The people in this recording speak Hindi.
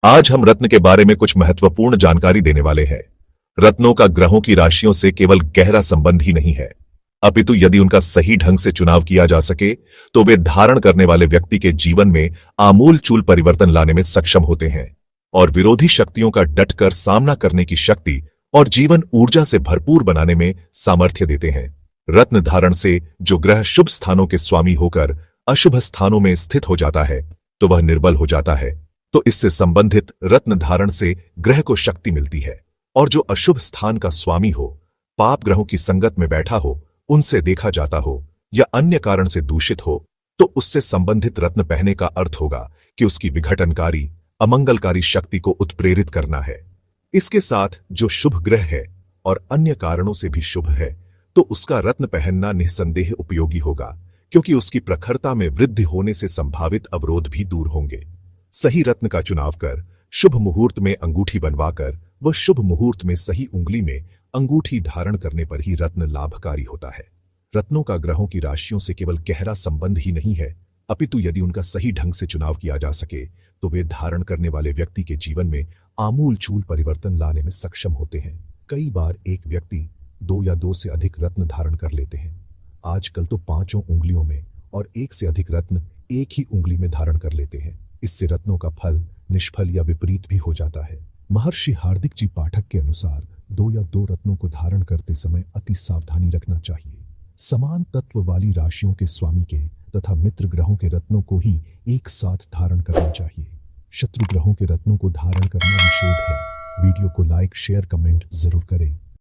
आज हम रत्न के बारे में कुछ महत्वपूर्ण जानकारी देने वाले हैं। रत्नों का ग्रहों की राशियों से केवल गहरा संबंध ही नहीं है, अपितु यदि उनका सही ढंग से चुनाव किया जा सके तो वे धारण करने वाले व्यक्ति के जीवन में आमूल-चूल परिवर्तन लाने में सक्षम होते हैं और विरोधी शक्तियों का डटकर सामना करने की शक्ति और जीवन ऊर्जा से भरपूर बनाने में सामर्थ्य देते हैं। रत्न धारण से जो ग्रह शुभ स्थानों के स्वामी होकर अशुभ स्थानों में स्थित हो जाता है तो वह निर्बल हो जाता है, तो इससे संबंधित रत्न धारण से ग्रह को शक्ति मिलती है। और जो अशुभ स्थान का स्वामी हो, पाप ग्रहों की संगत में बैठा हो, उनसे देखा जाता हो या अन्य कारण से दूषित हो, तो उससे संबंधित रत्न पहनने का अर्थ होगा कि उसकी विघटनकारी अमंगलकारी शक्ति को उत्प्रेरित करना है। इसके साथ जो शुभ ग्रह है और अन्य कारणों से भी शुभ है तो उसका रत्न पहनना निस्संदेह उपयोगी होगा, क्योंकि उसकी प्रखरता में वृद्धि होने से संभावित अवरोध भी दूर होंगे। सही रत्न का चुनाव कर शुभ मुहूर्त में अंगूठी बनवाकर व शुभ मुहूर्त में सही उंगली में अंगूठी धारण करने पर ही रत्न लाभकारी होता है। रत्नों का ग्रहों की राशियों से केवल गहरा संबंध ही नहीं है, अपितु यदि उनका सही ढंग से चुनाव किया जा सके तो वे धारण करने वाले व्यक्ति के जीवन में आमूल-चूल परिवर्तन लाने में सक्षम होते हैं। कई बार एक व्यक्ति 2 या 2 से अधिक रत्न धारण कर लेते हैं। आजकल तो 5 उंगलियों में और 1 से अधिक रत्न एक ही उंगली में धारण कर लेते हैं। इससे रत्नों का फल निष्फल या विपरीत भी हो जाता है। महर्षि हार्दिक जी पाठक के अनुसार 2 या 2 रत्नों को धारण करते समय अति सावधानी रखना चाहिए। समान तत्व वाली राशियों के स्वामी के तथा मित्र ग्रहों के रत्नों को ही एक साथ धारण करना चाहिए। शत्रु ग्रहों के रत्नों को धारण करना निषेध है। वीडियो को लाइक, शेयर, कमेंट जरूर करें।